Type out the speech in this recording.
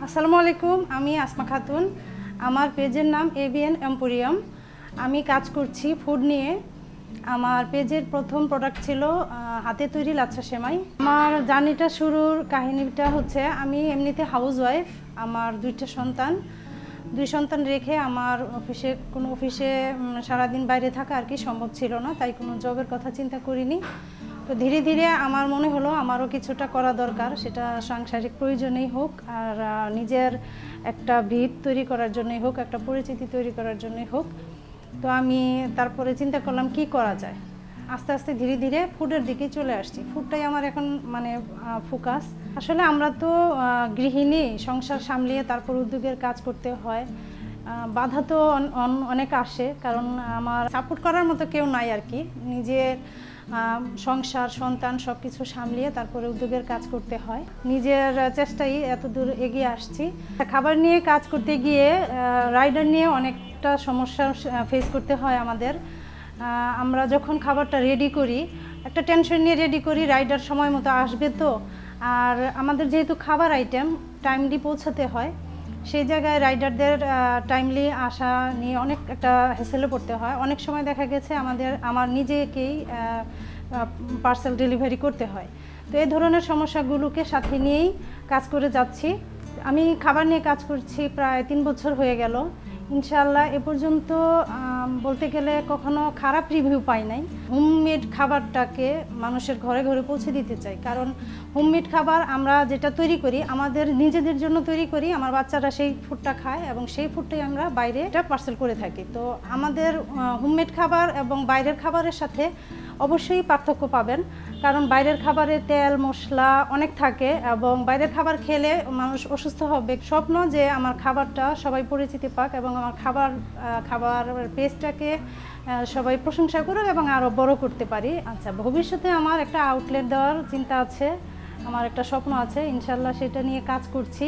আসসালামু আলাইকুম, আমি আসমা খাতুন। আমার পেজের নাম এবিএন এম্পোরিয়াম। আমি কাজ করছি ফুড নিয়ে। আমার পেজের প্রথম প্রোডাক্ট ছিল হাতে তৈরি লাচ্ছা সেমাই। আমার জার্নিটা শুরুর কাহিনীটা হচ্ছে, আমি এমনিতে হাউসওয়াইফ। আমার দুই সন্তান রেখে আমার অফিসে সারাদিন বাইরে থাকা আর কি সম্ভব ছিল না, তাই কোনো জবের কথা চিন্তা করিনি। তো ধীরে ধীরে আমার মনে হলো আমারও কিছুটা করা দরকার, সেটা সাংসারিক প্রয়োজনেই হোক আর নিজের একটা ভিত তৈরি করার জন্যই হোক, একটা পরিচিতি তৈরি করার জন্যই হোক। তো আমি তারপরে চিন্তা করলাম কি করা যায়। আস্তে আস্তে ধীরে ধীরে ফুডের দিকে চলে আসছি। ফুডটাই আমার এখন ফোকাস। আসলে আমরা তো গৃহিণী, সংসার সামলিয়ে তারপর উদ্যোগের কাজ করতে হয়। বাধা তো অনেক আসে, কারণ আমার সাপোর্ট করার মতো কেউ নাই আর কি। নিজের সংসার, সন্তান সব কিছু সামলিয়ে তারপরে উদ্যোগের কাজ করতে হয়। নিজের চেষ্টাই এত দূর এগিয়ে আসছি। খাবার নিয়ে কাজ করতে গিয়ে রাইডার নিয়ে অনেকটা সমস্যা ফেস করতে হয় আমাদের। আমরা যখন খাবারটা রেডি করি, একটা টেনশন নিয়ে রেডি করি, রাইডার সময় মতো আসবে তো। আর আমাদের যেহেতু খাবার আইটেম টাইমলি পৌঁছাতে হয়, সেই জায়গায় রাইডারদের টাইমলি আসা নিয়ে অনেক একটা হ্যাসেলে পড়তে হয়। অনেক সময় দেখা গেছে আমার নিজেকেই পার্সেল ডেলিভারি করতে হয়। তো এই ধরনের সমস্যাগুলোকে সাথে নিয়েই কাজ করে যাচ্ছি। আমি খাবার নিয়ে কাজ করছি প্রায় 3 বছর হয়ে গেল। ইনশাআল্লাহ এ পর্যন্ত বলতে গেলে কখনো খারাপ রিভিউ পাই নাই। হোমমেড খাবারটাকে মানুষের ঘরে ঘরে পৌঁছে দিতে চাই, কারণ হোমমেড খাবার আমরা যেটা তৈরি করি আমাদের নিজেদের জন্য তৈরি করি। আমার বাচ্চারা সেই ফুডটা খায় এবং সেই ফুডটাই আমরা বাইরে পার্সেল করে থাকি। তো আমাদের হোমমেড খাবার এবং বাইরের খাবারের সাথে অবশ্যই পার্থক্য পাবেন, কারণ বাইরের খাবারে তেল মশলা অনেক থাকে এবং বাইরের খাবার খেলে মানুষ অসুস্থ হবে। স্বপ্ন যে আমার খাবারটা সবাই পরিচিতি পাক এবং আমার খাবার পেজটাকে সবাই প্রশংসা করুক এবং আরও বড় করতে পারি। আচ্ছা, ভবিষ্যতে আমার একটা আউটলেট দেওয়ার চিন্তা আছে, আমার একটা স্বপ্ন আছে, ইনশাল্লাহ সেটা নিয়ে কাজ করছি।